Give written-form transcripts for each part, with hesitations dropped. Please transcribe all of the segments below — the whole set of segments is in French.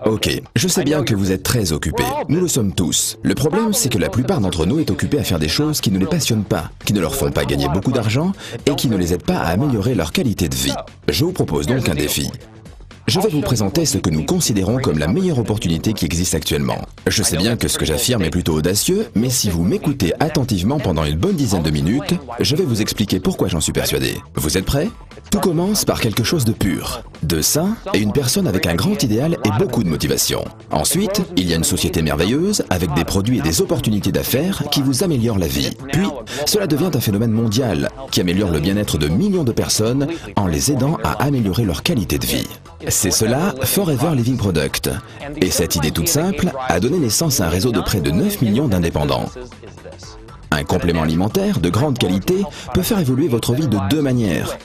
Ok, je sais bien que vous êtes très occupés. Nous le sommes tous. Le problème, c'est que la plupart d'entre nous est occupée à faire des choses qui ne les passionnent pas, qui ne leur font pas gagner beaucoup d'argent et qui ne les aident pas à améliorer leur qualité de vie. Je vous propose donc un défi. Je vais vous présenter ce que nous considérons comme la meilleure opportunité qui existe actuellement. Je sais bien que ce que j'affirme est plutôt audacieux, mais si vous m'écoutez attentivement pendant une bonne dizaine de minutes, je vais vous expliquer pourquoi j'en suis persuadé. Vous êtes prêts? Tout commence par quelque chose de pur, de sain et une personne avec un grand idéal et beaucoup de motivation. Ensuite, il y a une société merveilleuse avec des produits et des opportunités d'affaires qui vous améliorent la vie. Puis, cela devient un phénomène mondial qui améliore le bien-être de millions de personnes en les aidant à améliorer leur qualité de vie. C'est cela, Forever Living Product. Et cette idée toute simple a donné naissance à un réseau de près de 9 millions d'indépendants. Un complément alimentaire de grande qualité peut faire évoluer votre vie de deux manières.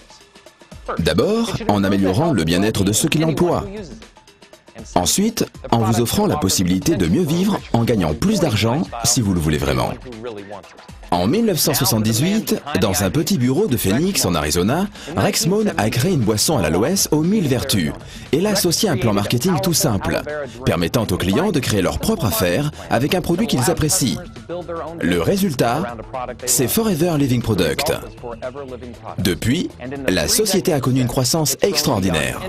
D'abord, en améliorant le bien-être de ceux qui l'emploient. Ensuite, en vous offrant la possibilité de mieux vivre en gagnant plus d'argent si vous le voulez vraiment. En 1978, dans un petit bureau de Phoenix en Arizona, Rex Mohn a créé une boisson à l'aloès aux 1000 vertus et l'a associée à un plan marketing tout simple, permettant aux clients de créer leur propre affaire avec un produit qu'ils apprécient. Le résultat, c'est Forever Living Product. Depuis, la société a connu une croissance extraordinaire.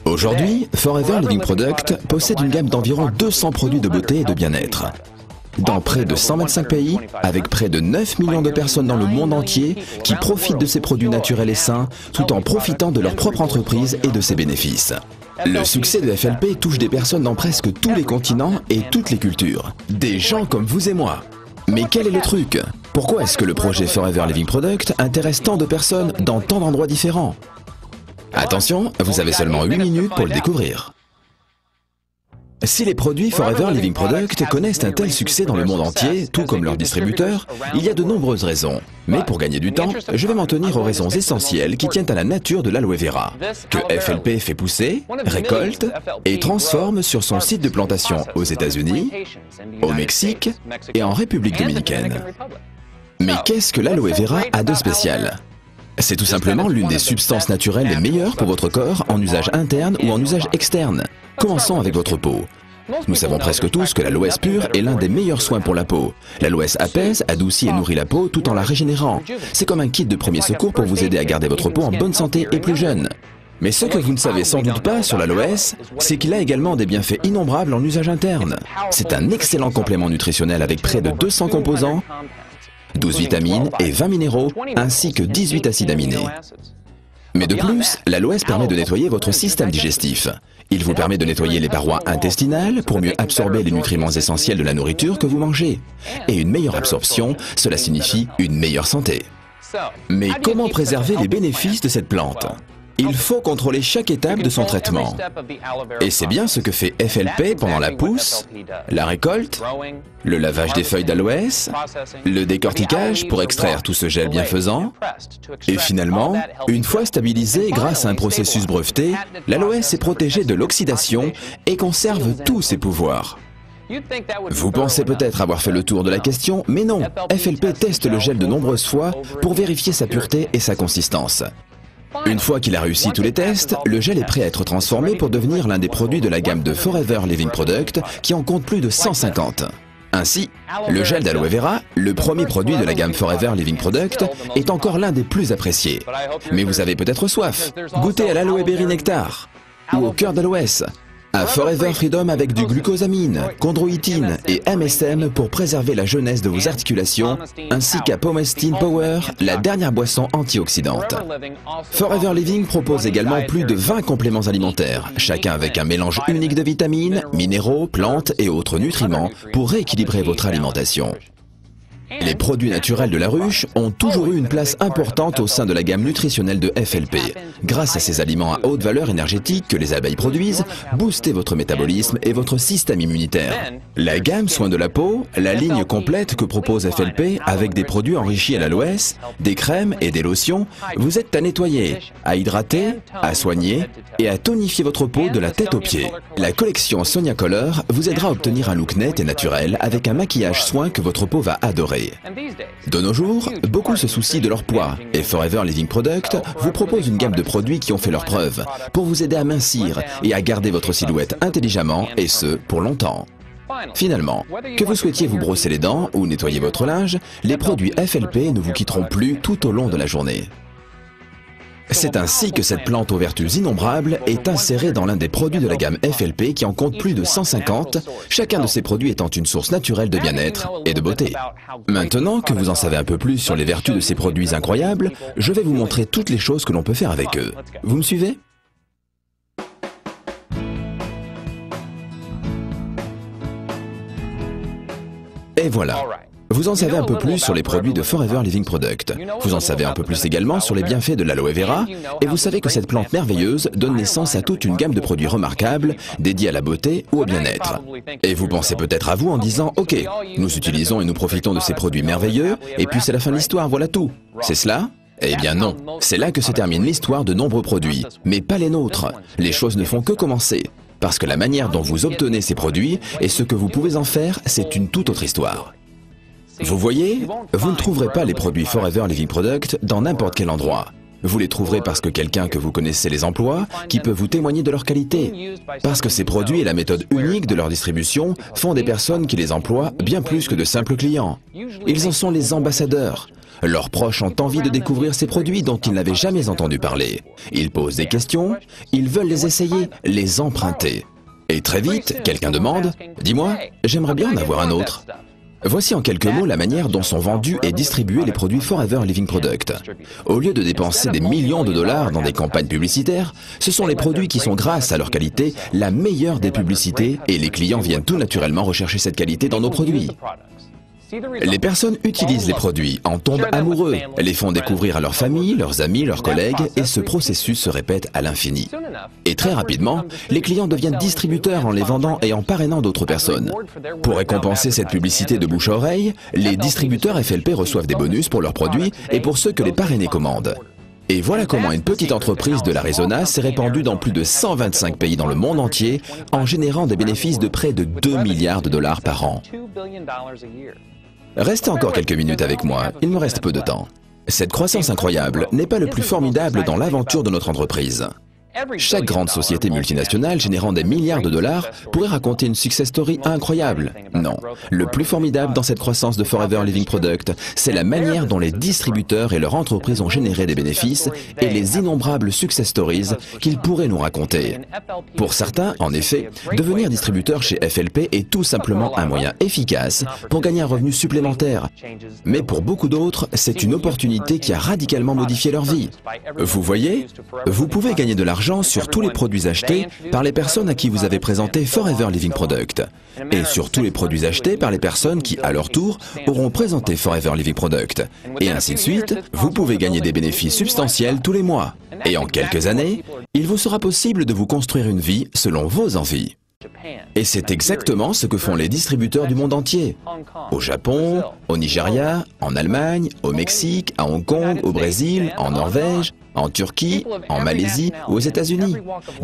Aujourd'hui, Forever Living Product possède une gamme d'environ 200 produits de beauté et de bien-être. Dans près de 125 pays, avec près de 9 millions de personnes dans le monde entier qui profitent de ces produits naturels et sains, tout en profitant de leur propre entreprise et de ses bénéfices. Le succès de FLP touche des personnes dans presque tous les continents et toutes les cultures. Des gens comme vous et moi. Mais quel est le truc? Pourquoi est-ce que le projet Forever Living Product intéresse tant de personnes dans tant d'endroits différents? Attention, vous avez seulement 8 minutes pour le découvrir. Si les produits Forever Living Product connaissent un tel succès dans le monde entier, tout comme leurs distributeurs, il y a de nombreuses raisons. Mais pour gagner du temps, je vais m'en tenir aux raisons essentielles qui tiennent à la nature de l'aloe vera, que FLP fait pousser, récolte et transforme sur son site de plantation aux États-Unis, au Mexique et en République dominicaine. Mais qu'est-ce que l'aloe vera a de spécial? C'est tout simplement l'une des substances naturelles les meilleures pour votre corps en usage interne ou en usage externe. Commençons avec votre peau. Nous savons presque tous que l'aloès pur est l'un des meilleurs soins pour la peau. L'aloès apaise, adoucit et nourrit la peau tout en la régénérant. C'est comme un kit de premier secours pour vous aider à garder votre peau en bonne santé et plus jeune. Mais ce que vous ne savez sans doute pas sur l'aloès, c'est qu'il a également des bienfaits innombrables en usage interne. C'est un excellent complément nutritionnel avec près de 200 composants, 12 vitamines et 20 minéraux, ainsi que 18 acides aminés. Mais de plus, l'aloès permet de nettoyer votre système digestif. Il vous permet de nettoyer les parois intestinales pour mieux absorber les nutriments essentiels de la nourriture que vous mangez. Et une meilleure absorption, cela signifie une meilleure santé. Mais comment préserver les bénéfices de cette plante? Il faut contrôler chaque étape de son traitement. Et c'est bien ce que fait FLP pendant la pousse, la récolte, le lavage des feuilles d'aloès, le décortiquage pour extraire tout ce gel bienfaisant, et finalement, une fois stabilisé grâce à un processus breveté, l'aloès est protégé de l'oxydation et conserve tous ses pouvoirs. Vous pensez peut-être avoir fait le tour de la question, mais non, FLP teste le gel de nombreuses fois pour vérifier sa pureté et sa consistance. Une fois qu'il a réussi tous les tests, le gel est prêt à être transformé pour devenir l'un des produits de la gamme de Forever Living Product qui en compte plus de 150. Ainsi, le gel d'aloe vera, le premier produit de la gamme Forever Living Product, est encore l'un des plus appréciés. Mais vous avez peut-être soif. Goûtez à l'aloe berry nectar ou au cœur d'aloès, à Forever Freedom avec du glucosamine, chondroïtine et MSM pour préserver la jeunesse de vos articulations, ainsi qu'à Pomestine Power, la dernière boisson antioxydante. Forever Living propose également plus de 20 compléments alimentaires, chacun avec un mélange unique de vitamines, minéraux, plantes et autres nutriments pour rééquilibrer votre alimentation. Les produits naturels de la ruche ont toujours eu une place importante au sein de la gamme nutritionnelle de FLP. Grâce à ces aliments à haute valeur énergétique que les abeilles produisent, boostez votre métabolisme et votre système immunitaire. La gamme soins de la peau, la ligne complète que propose FLP avec des produits enrichis à l'aloès, des crèmes et des lotions, vous aide à nettoyer, à hydrater, à soigner et à tonifier votre peau de la tête aux pieds. La collection Sonia Color vous aidera à obtenir un look net et naturel avec un maquillage soin que votre peau va adorer. mesurée. De nos jours, beaucoup se soucient de leur poids et Forever Living Product vous propose une gamme de produits qui ont fait leurs preuves pour vous aider à mincir et à garder votre silhouette intelligemment et ce, pour longtemps. Finalement, que vous souhaitiez vous brosser les dents ou nettoyer votre linge, les produits FLP ne vous quitteront plus tout au long de la journée. C'est ainsi que cette plante aux vertus innombrables est insérée dans l'un des produits de la gamme FLP qui en compte plus de 150, chacun de ces produits étant une source naturelle de bien-être et de beauté. Maintenant que vous en savez un peu plus sur les vertus de ces produits incroyables, je vais vous montrer toutes les choses que l'on peut faire avec eux. Vous me suivez ? Et voilà. Vous en savez un peu plus sur les produits de Forever Living Product. Vous en savez un peu plus également sur les bienfaits de l'aloe vera et vous savez que cette plante merveilleuse donne naissance à toute une gamme de produits remarquables dédiés à la beauté ou au bien-être. Et vous pensez peut-être à vous en disant « Ok, nous utilisons et nous profitons de ces produits merveilleux et puis c'est la fin de l'histoire, voilà tout. C'est cela ?» Eh bien non, c'est là que se termine l'histoire de nombreux produits, mais pas les nôtres. Les choses ne font que commencer. Parce que la manière dont vous obtenez ces produits et ce que vous pouvez en faire, c'est une toute autre histoire. Vous voyez, vous ne trouverez pas les produits Forever Living Product dans n'importe quel endroit. Vous les trouverez parce que quelqu'un que vous connaissez les emploie, qui peut vous témoigner de leur qualité. Parce que ces produits et la méthode unique de leur distribution font des personnes qui les emploient bien plus que de simples clients. Ils en sont les ambassadeurs. Leurs proches ont envie de découvrir ces produits dont ils n'avaient jamais entendu parler. Ils posent des questions, ils veulent les essayer, les emprunter. Et très vite, quelqu'un demande « Dis-moi, j'aimerais bien en avoir un autre ». Voici en quelques mots la manière dont sont vendus et distribués les produits Forever Living Product. Au lieu de dépenser des millions de dollars dans des campagnes publicitaires, ce sont les produits qui sont, grâce à leur qualité, la meilleure des publicités et les clients viennent tout naturellement rechercher cette qualité dans nos produits. Les personnes utilisent les produits, en tombent amoureux, les font découvrir à leur famille, leurs amis, leurs collègues et ce processus se répète à l'infini. Et très rapidement, les clients deviennent distributeurs en les vendant et en parrainant d'autres personnes. Pour récompenser cette publicité de bouche à oreille, les distributeurs FLP reçoivent des bonus pour leurs produits et pour ceux que les parrainés commandent. Et voilà comment une petite entreprise de l'Arizona s'est répandue dans plus de 125 pays dans le monde entier en générant des bénéfices de près de 2 milliards de dollars par an. Restez encore quelques minutes avec moi, il me reste peu de temps. Cette croissance incroyable n'est pas le plus formidable dans l'aventure de notre entreprise. Chaque grande société multinationale générant des milliards de dollars pourrait raconter une success story incroyable. Non, le plus formidable dans cette croissance de Forever Living Product, c'est la manière dont les distributeurs et leurs entreprises ont généré des bénéfices et les innombrables success stories qu'ils pourraient nous raconter. Pour certains, en effet, devenir distributeur chez FLP est tout simplement un moyen efficace pour gagner un revenu supplémentaire. Mais pour beaucoup d'autres, c'est une opportunité qui a radicalement modifié leur vie. Vous voyez, vous pouvez gagner de l'argent sur tous les produits achetés par les personnes à qui vous avez présenté Forever Living Product et sur tous les produits achetés par les personnes qui, à leur tour, auront présenté Forever Living Product. Et ainsi de suite, vous pouvez gagner des bénéfices substantiels tous les mois. Et en quelques années, il vous sera possible de vous construire une vie selon vos envies. Et c'est exactement ce que font les distributeurs du monde entier. Au Japon, au Nigeria, en Allemagne, au Mexique, à Hong Kong, au Brésil, en Norvège, en Turquie, en Malaisie ou aux États-Unis.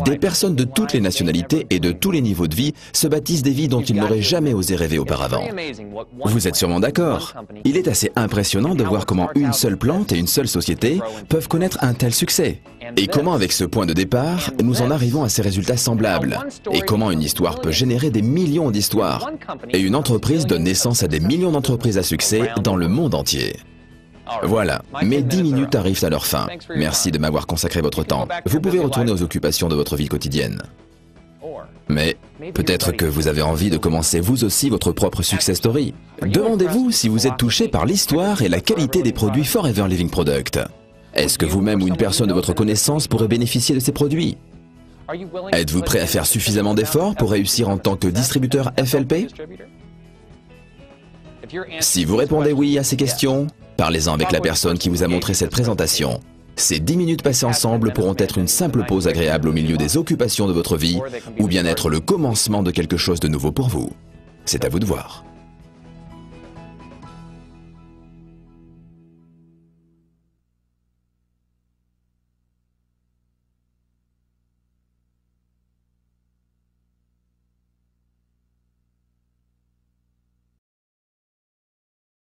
Des personnes de toutes les nationalités et de tous les niveaux de vie se bâtissent des vies dont ils n'auraient jamais osé rêver auparavant. Vous êtes sûrement d'accord. Il est assez impressionnant de voir comment une seule plante et une seule société peuvent connaître un tel succès. Et comment avec ce point de départ, nous en arrivons à ces résultats semblables. Et comment une histoire peut générer des millions d'histoires. Et une entreprise donne naissance à des millions d'entreprises à succès dans le monde entier. Voilà, mes 10 minutes arrivent à leur fin. Merci de m'avoir consacré votre temps. Vous pouvez retourner aux occupations de votre vie quotidienne. Mais peut-être que vous avez envie de commencer vous aussi votre propre success story. Demandez-vous si vous êtes touché par l'histoire et la qualité des produits Forever Living Product. Est-ce que vous-même ou une personne de votre connaissance pourrait bénéficier de ces produits? Êtes-vous prêt à faire suffisamment d'efforts pour réussir en tant que distributeur FLP? Si vous répondez oui à ces questions, parlez-en avec la personne qui vous a montré cette présentation. Ces 10 minutes passées ensemble pourront être une simple pause agréable au milieu des occupations de votre vie ou bien être le commencement de quelque chose de nouveau pour vous. C'est à vous de voir.